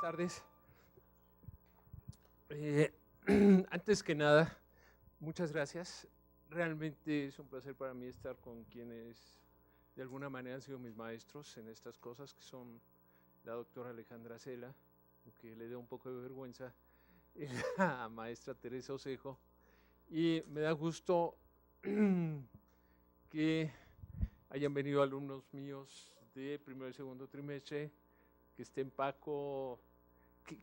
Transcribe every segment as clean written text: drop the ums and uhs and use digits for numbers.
tardes. Antes que nada, muchas gracias. Realmente es un placer para mí estar con quienes de alguna manera han sido mis maestros en estas cosas, que son la doctora Alejandra Cela, aunque le dé un poco de vergüenza, y la maestra Teresa Osejo. Y me da gusto que hayan venido alumnos míos de primero y segundo trimestre, que estén Paco,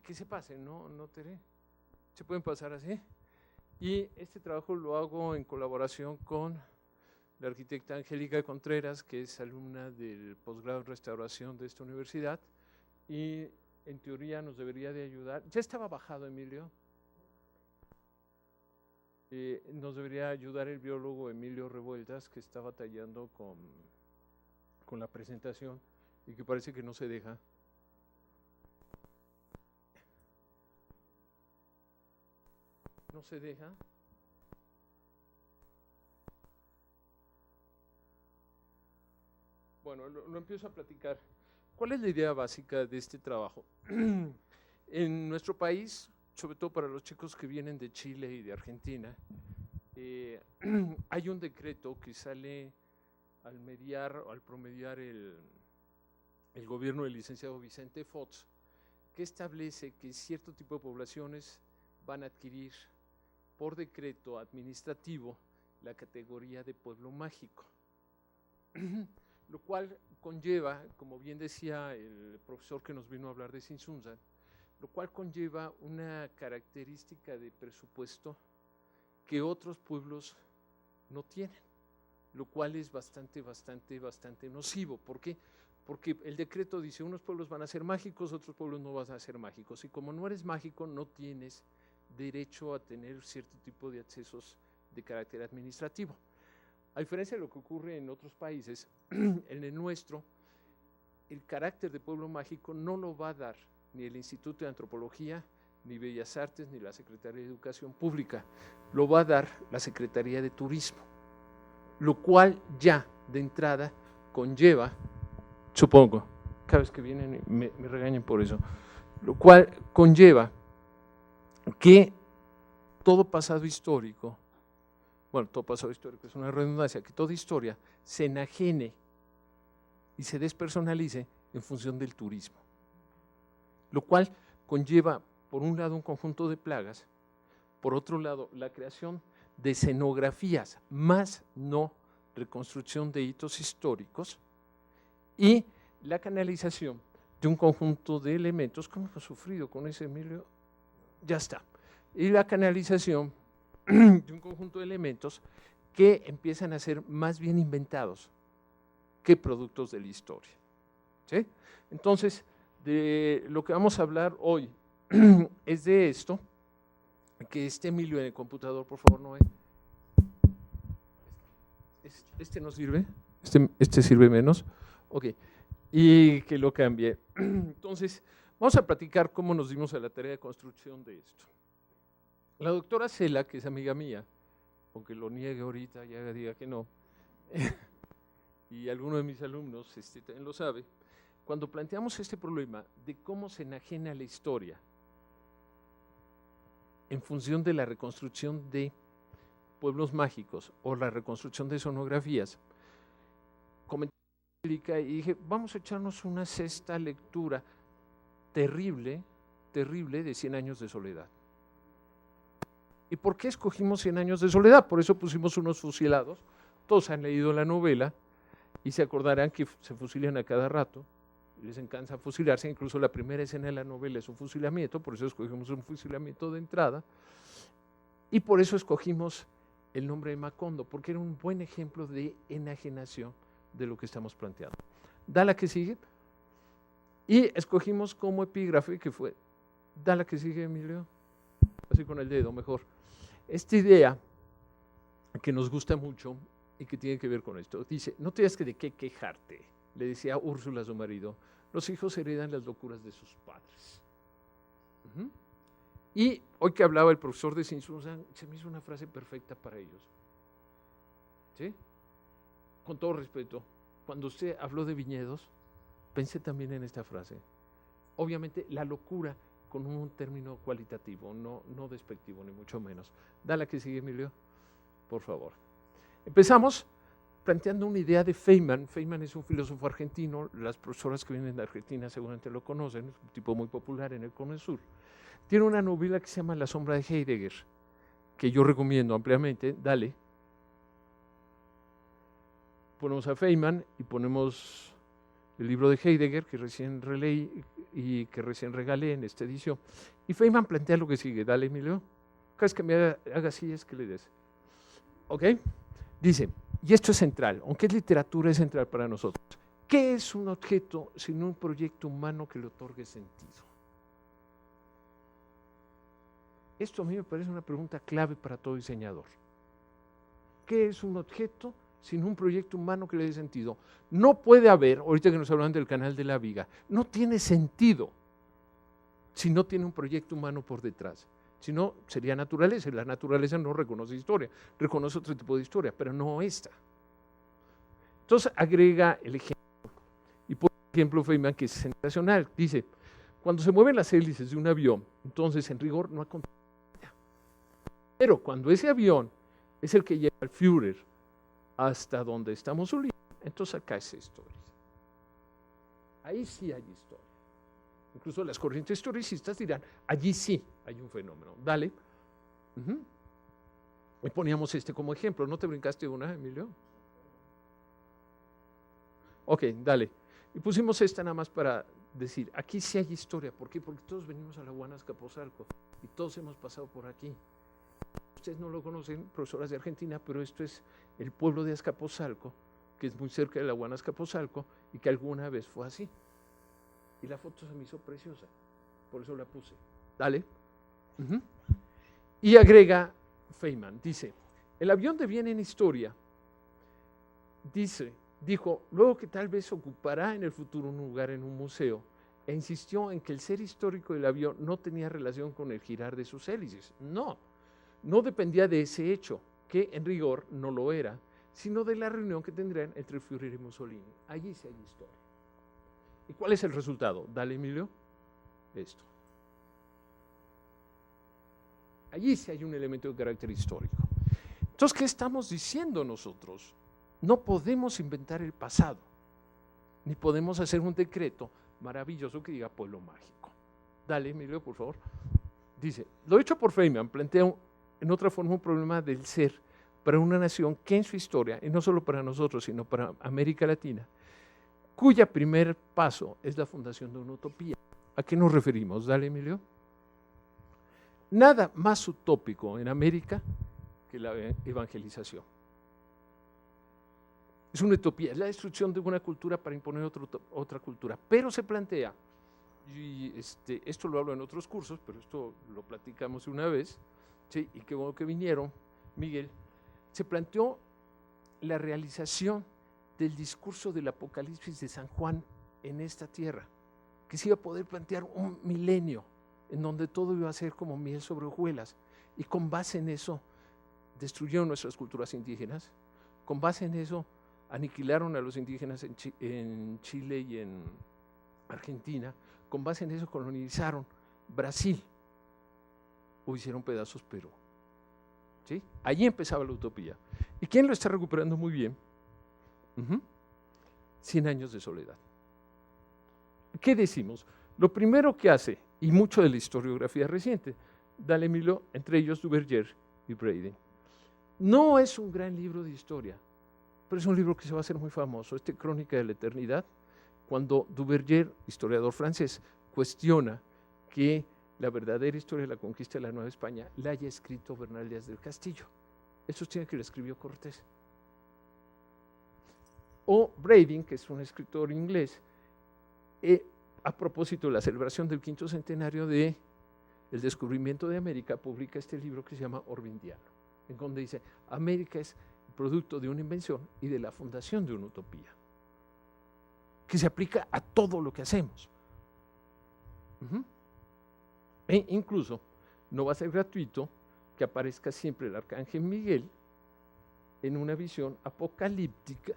que se pasen, ¿no, Tere? ¿Se pueden pasar así? Y este trabajo lo hago en colaboración con la arquitecta Angélica Contreras, que es alumna del posgrado en restauración de esta universidad, y en teoría nos debería de ayudar. Ya estaba bajado, Emilio. Nos debería ayudar el biólogo Emilio Revueltas, que está batallando con la presentación y que parece que no se deja. No se deja. Bueno, lo empiezo a platicar. ¿Cuál es la idea básica de este trabajo? En nuestro país, sobre todo para los chicos que vienen de Chile y de Argentina, hay un decreto que sale al mediar o al promediar el gobierno del licenciado Vicente Fox, que establece que cierto tipo de poblaciones van a adquirir por decreto administrativo la categoría de pueblo mágico, lo cual conlleva, como bien decía el profesor que nos vino a hablar de Sinsunzan, lo cual conlleva una característica de presupuesto que otros pueblos no tienen, lo cual es bastante nocivo. ¿Por qué? Porque el decreto dice unos pueblos van a ser mágicos, otros pueblos no van a ser mágicos, y como no eres mágico no tienes derecho a tener cierto tipo de accesos de carácter administrativo. A diferencia de lo que ocurre en otros países, en el nuestro, el carácter de pueblo mágico no lo va a dar ni el Instituto de Antropología, ni Bellas Artes, ni la Secretaría de Educación Pública, lo va a dar la Secretaría de Turismo, lo cual ya de entrada conlleva, supongo, cada vez que vienen me regañan por eso, lo cual conlleva que todo pasado histórico, bueno, todo pasado histórico es una redundancia, que toda historia se enajene y se despersonalice en función del turismo, lo cual conlleva, por un lado, un conjunto de plagas, por otro lado, la creación de escenografías, más no reconstrucción de hitos históricos, y la canalización de un conjunto de elementos. ¿Cómo hemos sufrido con ese, Emilio? Ya está. Y la canalización de un conjunto de elementos que empiezan a ser más bien inventados que productos de la historia. ¿Sí? Entonces, de lo que vamos a hablar hoy es de esto, que esté Emilio en el computador, por favor, Noé. Este no sirve, este sirve menos. Ok, y que lo cambie. Entonces, vamos a platicar cómo nos dimos a la tarea de construcción de esto. La doctora Cela, que es amiga mía, aunque lo niegue ahorita, ya diga que no, y alguno de mis alumnos también lo sabe, cuando planteamos este problema de cómo se enajena la historia en función de la reconstrucción de pueblos mágicos o la reconstrucción de sonografías, comenté y dije, vamos a echarnos una sexta lectura terrible de 100 años de soledad. ¿Y por qué escogimos 100 años de soledad? Por eso pusimos unos fusilados. Todos han leído la novela y se acordarán que se fusilan a cada rato. Les encanta fusilarse, incluso la primera escena de la novela es un fusilamiento, por eso escogimos un fusilamiento de entrada. Y por eso escogimos el nombre de Macondo, porque era un buen ejemplo de enajenación de lo que estamos planteando. Da la que sigue. Y escogimos como epígrafe, que fue, da la que sigue, Emilio, así con el dedo mejor, esta idea que nos gusta mucho y que tiene que ver con esto. Dice, no tienes que de qué quejarte, le decía Úrsula a su marido, los hijos heredan las locuras de sus padres. Y hoy que hablaba el profesor de Sinsunzan, se me hizo una frase perfecta para ellos. ¿Sí? Con todo respeto, cuando usted habló de viñedos, pensé también en esta frase. obviamente la locura con un término cualitativo, no despectivo, ni mucho menos. Dale a que sigue, Emilio, por favor. Empezamos planteando una idea de Feynman. Feynman es un filósofo argentino, las profesoras que vienen de Argentina seguramente lo conocen, es un tipo muy popular en el Cono Sur. Tiene una novela que se llama La sombra de Heidegger, que yo recomiendo ampliamente. Dale. Ponemos a Feynman y ponemos el libro de Heidegger, que recién releí y que recién regalé en esta edición. Y Feynman plantea lo que sigue. Dale, Emilio. Cada vez que me haga así es que le des. ¿Ok? Dice, y esto es central, aunque es literatura, es central para nosotros. ¿Qué es un objeto sin un proyecto humano que le otorgue sentido? Esto a mí me parece una pregunta clave para todo diseñador. ¿Qué es un objeto sin un proyecto humano que le dé sentido? No puede haber, ahorita que nos hablan del canal de la viga, no tiene sentido si no tiene un proyecto humano por detrás. Si no, sería naturaleza, y la naturaleza no reconoce historia, reconoce otro tipo de historia, pero no esta. Entonces agrega el ejemplo, y por ejemplo Feynman, que es sensacional, dice, cuando se mueven las hélices de un avión, entonces en rigor no acontece nada. Pero cuando ese avión es el que lleva al Führer hasta donde estamos unidos, entonces acá es historia. Ahí sí hay historia. Incluso las corrientes historicistas dirán, allí sí hay un fenómeno. Dale. Y poníamos este como ejemplo. ¿No te brincaste una, Emilio? Ok, dale. Y pusimos esta nada más para decir, aquí sí hay historia. ¿Por qué? Porque todos venimos a la Huayna-Azcapotzalco y todos hemos pasado por aquí. Ustedes no lo conocen, profesoras de Argentina, pero esto es el pueblo de Azcapotzalco, que es muy cerca de la Huayna-Azcapotzalco y que alguna vez fue así. Y la foto se me hizo preciosa, por eso la puse. Dale. Y agrega Feynman, dice, el avión de Viena en historia, dijo, luego que tal vez ocupará en el futuro un lugar en un museo, e insistió en que el ser histórico del avión no tenía relación con el girar de sus hélices. No dependía de ese hecho, que en rigor no lo era, sino de la reunión que tendrían entre Führer y Mussolini. Allí sí hay historia. ¿Y cuál es el resultado? Dale, Emilio. Esto. Allí sí hay un elemento de carácter histórico. Entonces, ¿qué estamos diciendo nosotros? No podemos inventar el pasado, ni podemos hacer un decreto maravilloso que diga pueblo mágico. Dale, Emilio, por favor. Dice, lo hecho por Feynman plantea en otra forma un problema del ser para una nación que en su historia, y no solo para nosotros, sino para América Latina, cuya primer paso es la fundación de una utopía. ¿A qué nos referimos? Dale, Emilio. Nada más utópico en América que la evangelización. Es una utopía, es la destrucción de una cultura para imponer otra cultura, pero se plantea, y esto lo hablo en otros cursos, pero esto lo platicamos una vez, ¿sí? Y qué bueno que vinieron, Miguel, se planteó la realización del discurso del Apocalipsis de San Juan en esta tierra, que se iba a poder plantear un milenio en donde todo iba a ser como miel sobre hojuelas, y con base en eso destruyeron nuestras culturas indígenas, con base en eso aniquilaron a los indígenas en Chile y en Argentina, con base en eso colonizaron Brasil, o hicieron pedazos Perú. ¿Sí? Allí empezaba la utopía. ¿Y quién lo está recuperando muy bien? 100 años de soledad. ¿Qué decimos? Lo primero que hace, y mucho de la historiografía reciente, dale, Emilio, entre ellos Duverger y Braden, no es un gran libro de historia, pero es un libro que se va a hacer muy famoso, Crónica de la Eternidad, cuando Duverger, historiador francés, cuestiona que la verdadera historia de la conquista de la Nueva España la haya escrito Bernal Díaz del Castillo. Eso tiene que lo escribió Cortés. O Braden, que es un escritor inglés, a propósito de la celebración del 5º centenario del descubrimiento de América, publica este libro que se llama Orvindiano, en donde dice, América es producto de una invención y de la fundación de una utopía, que se aplica a todo lo que hacemos. E incluso no va a ser gratuito que aparezca siempre el Arcángel Miguel en una visión apocalíptica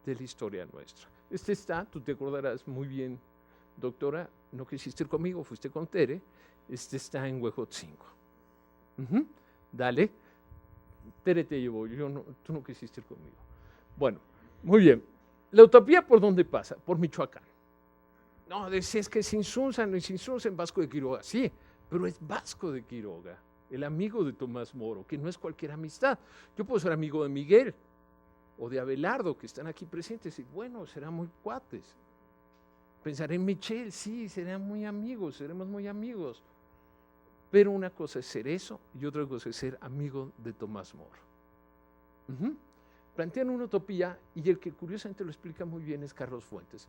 de la historia nuestra. Tú te acordarás muy bien doctora, no quisiste ir conmigo, fuiste con Tere, está en Huejotzingo. Dale, Tere te llevó, tú no quisiste ir conmigo. Bueno, muy bien. La utopía, ¿por dónde pasa? Por Michoacán. No, decías que es Insunza, no es Insunza, en Vasco de Quiroga. Sí, pero es Vasco de Quiroga, el amigo de Tomás Moro, que no es cualquier amistad. Yo puedo ser amigo de Miguel o de Abelardo, que están aquí presentes, y bueno, serán muy cuates. Pensaré en Michelle, sí, seremos muy amigos. Pero una cosa es ser eso y otra cosa es ser amigo de Tomás Moro. Plantean una utopía y el que curiosamente lo explica muy bien es Carlos Fuentes.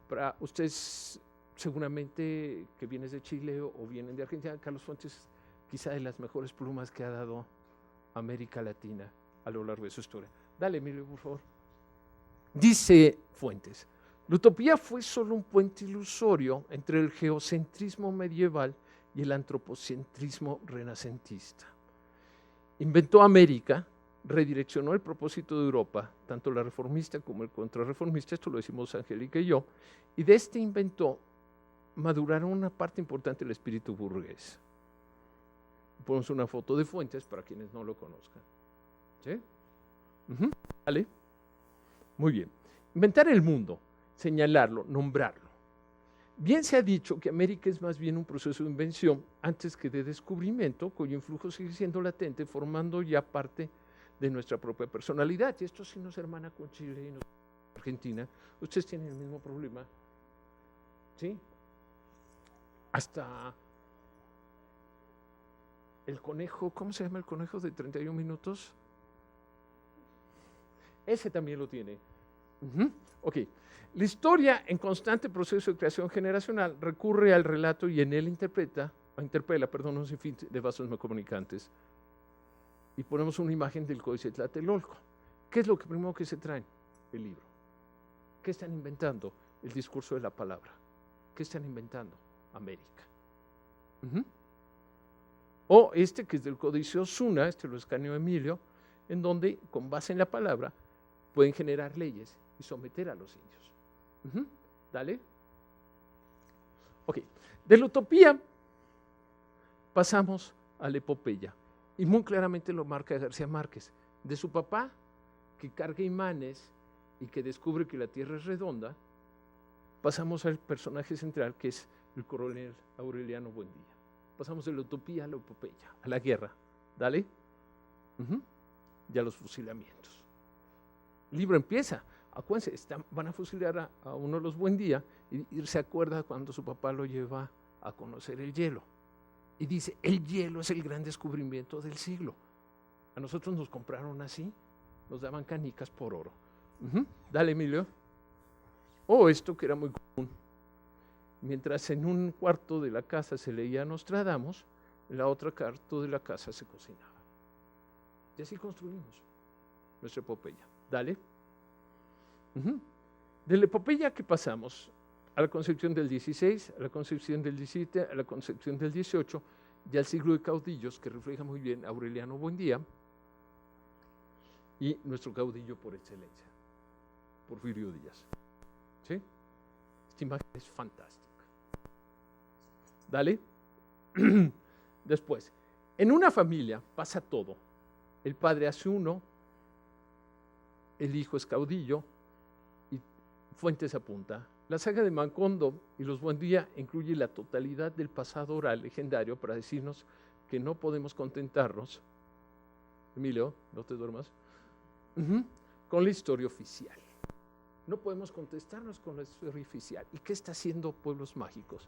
Para ustedes, seguramente que vienes de Chile o vienen de Argentina, Carlos Fuentes es quizá de las mejores plumas que ha dado América Latina a lo largo de su historia. Dale, Emilio, por favor. Dice Fuentes, la utopía fue solo un puente ilusorio entre el geocentrismo medieval y el antropocentrismo renacentista. Inventó América, redireccionó el propósito de Europa, tanto la reformista como el contrarreformista, esto lo decimos Angélica y yo, y de este invento maduraron una parte importante del espíritu burgués. Ponemos una foto de Fuentes para quienes no lo conozcan. ¿Sí? Vale. Muy bien. Inventar el mundo, señalarlo, nombrarlo. Bien se ha dicho que América es más bien un proceso de invención antes que de descubrimiento, cuyo influjo sigue siendo latente, formando ya parte de nuestra propia personalidad. Y esto sí nos hermana con Chile y Argentina. Ustedes tienen el mismo problema. ¿Sí? Hasta el conejo, ¿cómo se llama el conejo de 31 minutos? Ese también lo tiene. Ok. La historia, en constante proceso de creación generacional, recurre al relato y en él interpela, un sinfín de vasos comunicantes. Y ponemos una imagen del Códice Tlatelolco. ¿Qué es lo primero que se trae? El libro. ¿Qué están inventando? El discurso de la palabra. ¿Qué están inventando? América. O que es del Códice Osuna, lo escaneó Emilio, en donde, con base en la palabra, pueden generar leyes y someter a los indios. Dale. Ok. De la utopía pasamos a la epopeya. Y muy claramente lo marca García Márquez. De su papá, que carga imanes y que descubre que la Tierra es redonda, pasamos al personaje central, que es el coronel Aureliano Buendía. Pasamos de la utopía a la epopeya, a la guerra. ¿Dale? Y a los fusilamientos. El libro empieza. Acuérdense, van a fusilar a uno de los Buendía y se acuerda cuando su papá lo lleva a conocer el hielo. Y dice, el hielo es el gran descubrimiento del siglo. A nosotros nos compraron así, nos daban canicas por oro. Dale, Emilio. Esto que era muy común. Mientras en un cuarto de la casa se leía Nostradamus, en la otra cuarto de la casa se cocinaba. Y así construimos nuestra epopeya. Dale. De la epopeya que pasamos a la concepción del XVI, a la concepción del XVII, a la concepción del XVIII y al siglo de caudillos, que refleja muy bien Aureliano Buendía y nuestro caudillo por excelencia, Porfirio Díaz. ¿Sí? Esta imagen es fantástica. Dale. Después, en una familia pasa todo. El padre hace uno, el hijo es caudillo, y Fuentes apunta. La saga de Macondo y los Buendía incluye la totalidad del pasado oral legendario para decirnos que no podemos contentarnos, Emilio, no te duermas, con la historia oficial. No podemos contestarnos con la historia oficial. ¿Y qué está haciendo Pueblos Mágicos?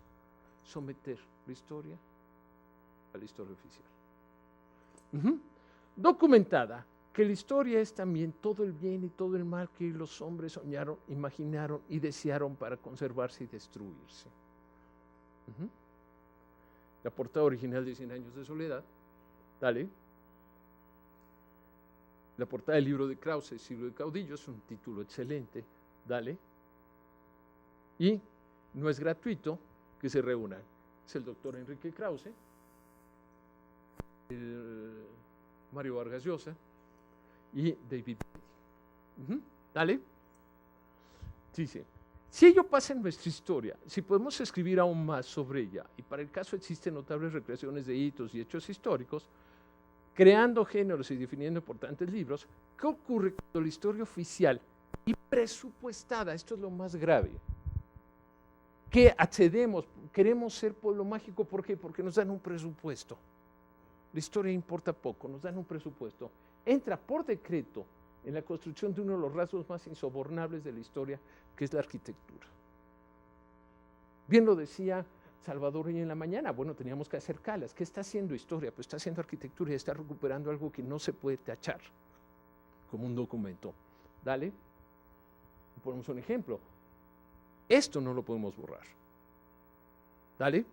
Someter la historia a la historia oficial. Documentada que la historia es también todo el bien y todo el mal que los hombres soñaron, imaginaron y desearon para conservarse y destruirse. La portada original de 100 años de soledad. Dale. La portada del libro de Krause, Siglo de Caudillos, un título excelente. Dale. Y no es gratuito que se reúnan. Es el doctor Enrique Krause, el Mario Vargas Llosa y David. Dale. Sí. Si ello pasa en nuestra historia, si podemos escribir aún más sobre ella, y para el caso existen notables recreaciones de hitos y hechos históricos, creando géneros y definiendo importantes libros, ¿qué ocurre cuando la historia oficial y presupuestada, esto es lo más grave, que accedemos, queremos ser pueblo mágico, ¿por qué? Porque nos dan un presupuesto. La historia importa poco, nos dan un presupuesto. Entra por decreto en la construcción de uno de los rasgos más insobornables de la historia, que es la arquitectura. Bien lo decía Salvador hoy en la mañana, bueno, teníamos que hacer calas. ¿Qué está haciendo historia? Pues está haciendo arquitectura y está recuperando algo que no se puede tachar como un documento. Dale, ponemos un ejemplo. Esto no lo podemos borrar. Dale.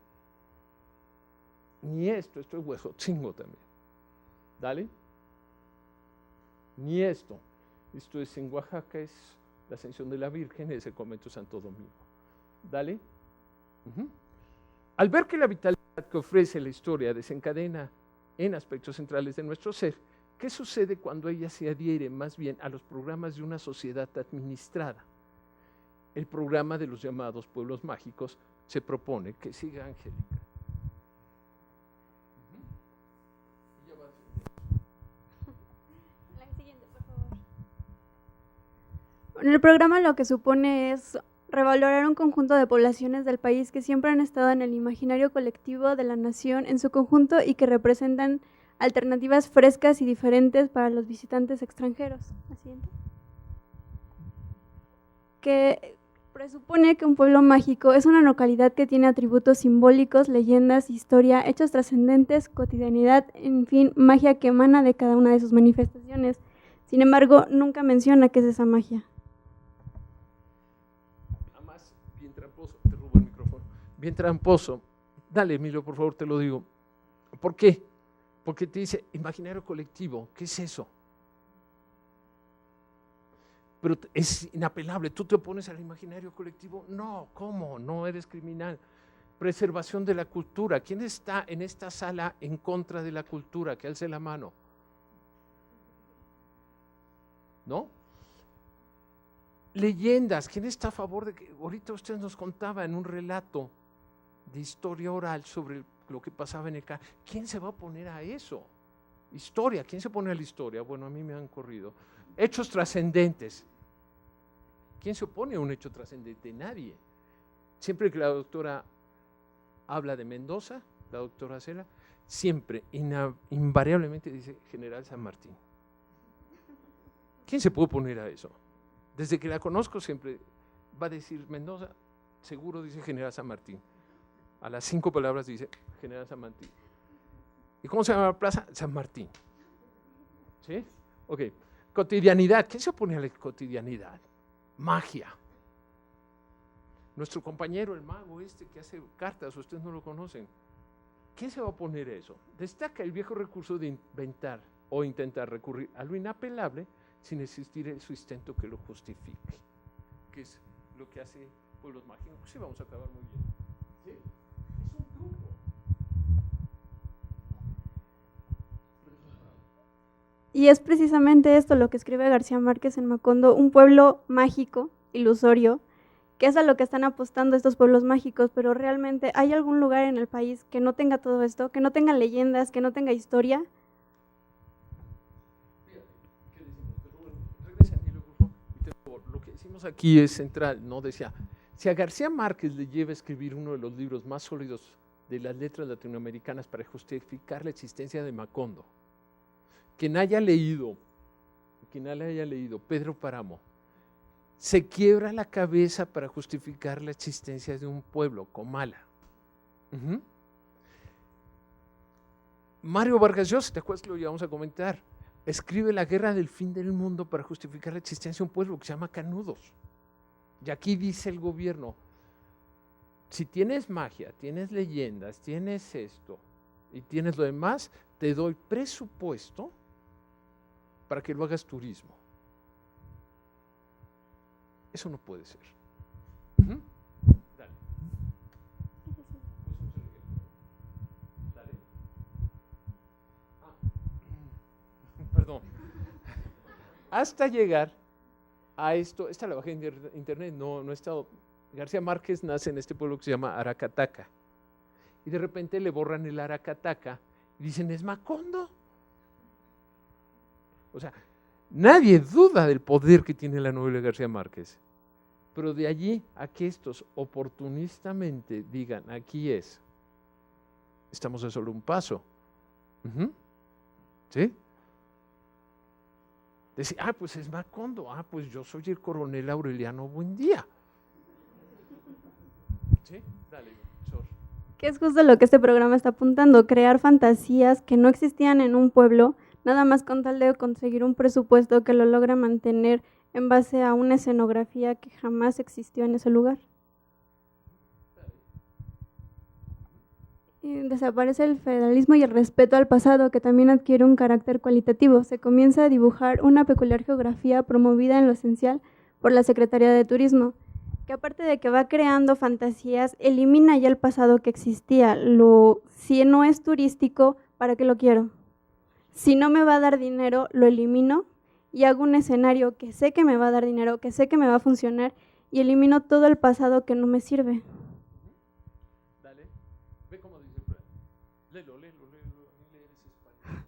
Ni esto es Huejotzingo también. Dale. Ni esto. Esto es en Oaxaca, es la Ascensión de la Virgen, es el convento Santo Domingo. Dale. Al ver que la vitalidad que ofrece la historia desencadena en aspectos centrales de nuestro ser, ¿qué sucede cuando ella se adhiere más bien a los programas de una sociedad administrada? El programa de los llamados pueblos mágicos se propone que siga Angélica. La siguiente, por favor. Bueno, el programa lo que supone es revalorar un conjunto de poblaciones del país que siempre han estado en el imaginario colectivo de la nación en su conjunto y que representan alternativas frescas y diferentes para los visitantes extranjeros. La siguiente. Que presupone que un pueblo mágico es una localidad que tiene atributos simbólicos, leyendas, historia, hechos trascendentes, cotidianidad, en fin, magia que emana de cada una de sus manifestaciones. Sin embargo, nunca menciona qué es esa magia. Además, bien tramposo, te robo el micrófono, bien tramposo. Dale, Emilio, por favor, te lo digo. ¿Por qué? Porque te dice imaginario colectivo, ¿qué es eso? Pero es inapelable, ¿tú te opones al imaginario colectivo? No, ¿cómo? No eres criminal. Preservación de la cultura. ¿Quién está en esta sala en contra de la cultura? Que alce la mano. ¿No? Leyendas. ¿Quién está a favor de que ahorita usted nos contaba en un relato de historia oral sobre lo que pasaba en el campo? ¿Quién se va a oponer a eso? Historia. ¿Quién se pone a la historia? Bueno, a mí me han corrido. Hechos trascendentes. ¿Quién se opone a un hecho trascendente? Nadie. Siempre que la doctora habla de Mendoza, la doctora Cela, siempre, invariablemente dice General San Martín. ¿Quién se puede oponer a eso? Desde que la conozco siempre va a decir Mendoza, seguro dice General San Martín. A las 5 palabras dice General San Martín. ¿Y cómo se llama la plaza? San Martín. ¿Sí? Ok. Cotidianidad. ¿Quién se opone a la cotidianidad? Magia. Nuestro compañero, el mago que hace cartas, ustedes no lo conocen. ¿Quién se va a oponer a eso? Destaca el viejo recurso de inventar o intentar recurrir a lo inapelable sin existir el sustento que lo justifique, que es lo que hace Pueblos Mágicos. Sí, vamos a acabar muy bien. ¿Sí? Es un truco. Y es precisamente esto lo que escribe García Márquez en Macondo, un pueblo mágico, ilusorio, que es a lo que están apostando estos pueblos mágicos, pero realmente ¿hay algún lugar en el país que no tenga todo esto, que no tenga leyendas, que no tenga historia? ¿Qué decimos? Pero bueno, regresa, Emilio, por favor. Lo que decimos aquí es central, ¿no? Decía, si a García Márquez le lleva a escribir uno de los libros más sólidos de las letras latinoamericanas para justificar la existencia de Macondo, quien haya leído Pedro Páramo, se quiebra la cabeza para justificar la existencia de un pueblo, Comala. Mario Vargas Llosa, ¿te acuerdas que lo íbamos a comentar? Escribe La guerra del fin del mundo para justificar la existencia de un pueblo que se llama Canudos. Y aquí dice el gobierno, si tienes magia, tienes leyendas, tienes esto y tienes lo demás, te doy presupuesto para que lo hagas turismo. Eso no puede ser. Dale. Dale. Perdón. Hasta llegar a esto, esta la bajé en internet, no he estado García Márquez nace en este pueblo que se llama Aracataca. Y de repente le borran el Aracataca y dicen, es Macondo. O sea, nadie duda del poder que tiene la novela de García Márquez. Pero de allí a que estos oportunistamente digan, aquí es, estamos a solo un paso. ¿Sí? Decir, pues es Macondo, pues yo soy el coronel Aureliano Buendía. ¿Sí? Dale, Sor. Que es justo lo que este programa está apuntando, crear fantasías que no existían en un pueblo, nada más con tal de conseguir un presupuesto que lo logra mantener en base a una escenografía que jamás existió en ese lugar. Y desaparece el feudalismo y el respeto al pasado, que también adquiere un carácter cualitativo. Se comienza a dibujar una peculiar geografía promovida en lo esencial por la Secretaría de Turismo, que aparte de que va creando fantasías, elimina ya el pasado que existía. Si no es turístico, ¿para qué lo quiero? Si no me va a dar dinero, lo elimino y hago un escenario que sé que me va a dar dinero, que sé que me va a funcionar y elimino todo el pasado que no me sirve. Dale, ve cómo dice el plan. Léelo, lee ese español.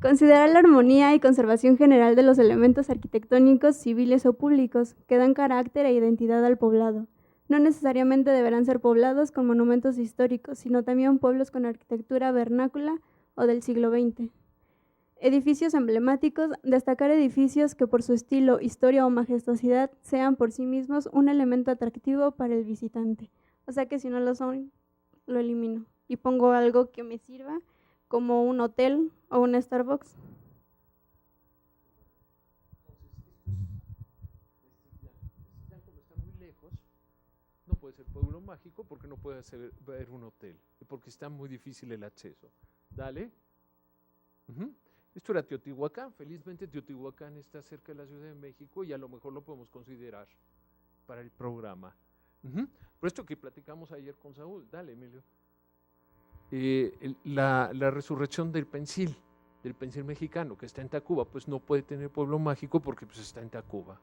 Considerar la armonía y conservación general de los elementos arquitectónicos, civiles o públicos que dan carácter e identidad al poblado. No necesariamente deberán ser poblados con monumentos históricos, sino también pueblos con arquitectura vernácula o del siglo XX. Edificios emblemáticos, destacar edificios que por su estilo, historia o majestuosidad sean por sí mismos un elemento atractivo para el visitante. O sea que si no lo son, lo elimino y pongo algo que me sirva, como un hotel o un Starbucks. Ya como está muy lejos, no puede ser pueblo mágico porque no puede ver un hotel, porque está muy difícil el acceso. Dale. Esto era Teotihuacán. Felizmente Teotihuacán está cerca de la Ciudad de México y a lo mejor lo podemos considerar para el programa. Por esto que platicamos ayer con Saúl. Dale, Emilio. La resurrección del pensil mexicano, que está en Tacuba, pues no puede tener pueblo mágico porque pues está en Tacuba.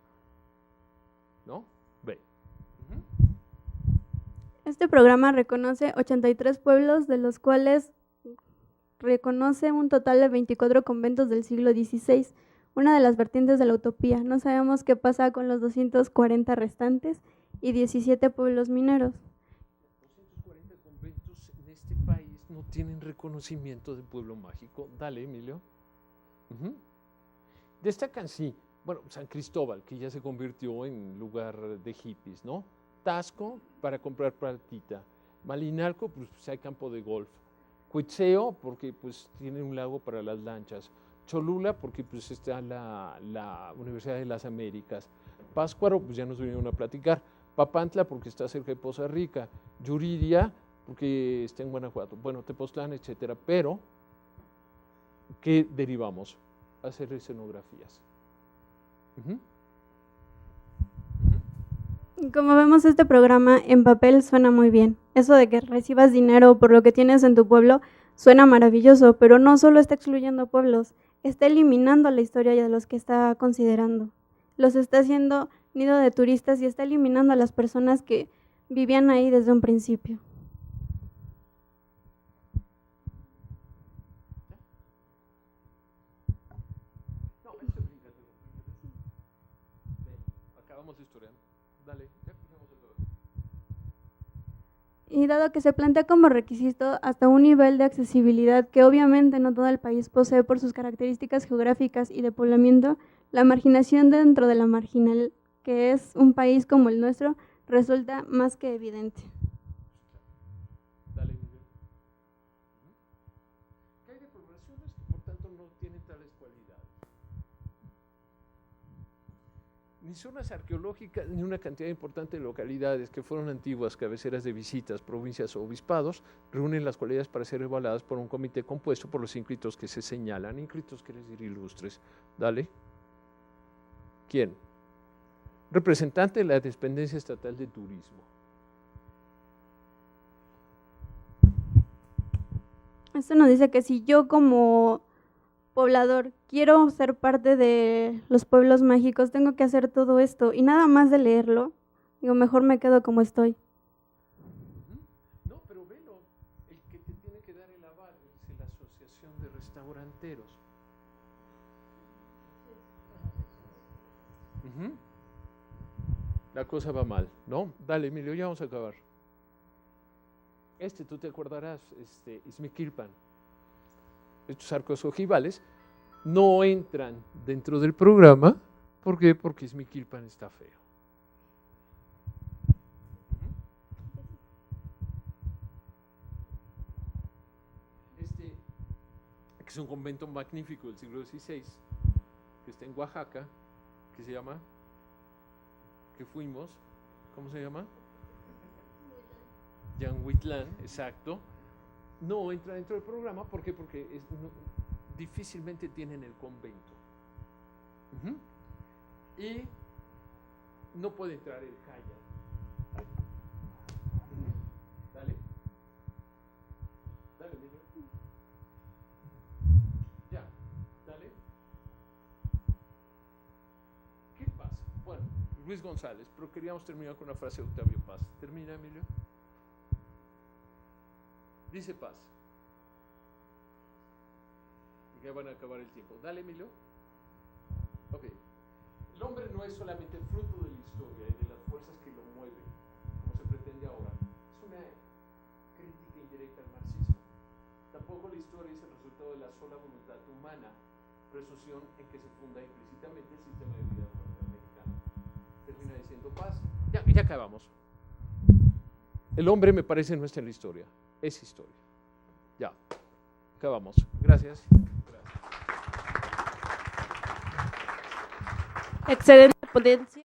¿No? Ve. Este programa reconoce 83 pueblos, de los cuales reconoce un total de 24 conventos del siglo XVI, una de las vertientes de la utopía. No sabemos qué pasa con los 240 restantes y 17 pueblos mineros. 240 conventos en este país no tienen reconocimiento de pueblo mágico. Dale, Emilio. Destacan, sí, bueno, San Cristóbal, que ya se convirtió en lugar de hippies, ¿no? Tasco, para comprar platita. Malinalco, pues hay campo de golf. Cuitzeo, porque pues tiene un lago para las lanchas. Cholula, porque pues está la Universidad de las Américas. Pátzcuaro, pues ya nos vinieron a platicar. Papantla, porque está cerca de Poza Rica. Yuriria, porque está en Guanajuato. Bueno, Tepoztlán, etcétera. Pero, ¿qué derivamos? Hacer escenografías. Como vemos, este programa en papel suena muy bien. Eso de que recibas dinero por lo que tienes en tu pueblo suena maravilloso, pero no solo está excluyendo pueblos, está eliminando la historia de los que está considerando. Los está haciendo nido de turistas y está eliminando a las personas que vivían ahí desde un principio. Acabamos de historiar. Dale, ya fijamos el todo. Y dado que se plantea como requisito hasta un nivel de accesibilidad que obviamente no todo el país posee por sus características geográficas y de poblamiento, la marginación dentro de la marginal, que es un país como el nuestro, resulta más que evidente. Dale, Miguel. ¿Qué hay de poblaciones que por tanto no tienen tales cualidades? Ni zonas arqueológicas, ni una cantidad importante de localidades que fueron antiguas cabeceras de visitas, provincias o obispados, reúnen las cualidades para ser evaluadas por un comité compuesto por los inscritos que se señalan. Inscritos quiere decir ilustres. Dale. ¿Quién? Representante de la Dependencia Estatal de Turismo. Esto nos dice que si yo como poblador quiero ser parte de los pueblos mágicos, tengo que hacer todo esto y nada más de leerlo, Digo, mejor me quedo como estoy. No, pero velo, el que te tiene que dar el aval es la Asociación de Restauranteros. La cosa va mal, ¿no? Dale, Emilio, ya vamos a acabar. Tú te acordarás, Izmiquilpan. Estos arcos ojivales no entran dentro del programa. ¿Por qué? Porque Izmiquilpan está feo. Que es un convento magnífico del siglo XVI, que está en Oaxaca, que se llama, que fuimos, ¿cómo se llama? Yanhuitlán, exacto. No entra dentro del programa, ¿por qué? Porque difícilmente tienen el convento. Y no puede entrar el Jaya. Dale. Dale, Emilio. Ya, dale. ¿Qué pasa? Bueno, Luis González, pero queríamos terminar con una frase de Octavio Paz. ¿Termina, Emilio? Dice Paz. Y ya van a acabar el tiempo. Dale, Emilio. Ok. El hombre no es solamente fruto de la historia y de las fuerzas que lo mueven, como se pretende ahora. Es una crítica indirecta al marxismo. Tampoco la historia es el resultado de la sola voluntad humana, presunción en que se funda implícitamente el sistema de vida norteamericano. Termina diciendo Paz. Ya acabamos. El hombre, me parece, no está en la historia. Es historia. Ya. Acabamos. Gracias. Excelente ponencia.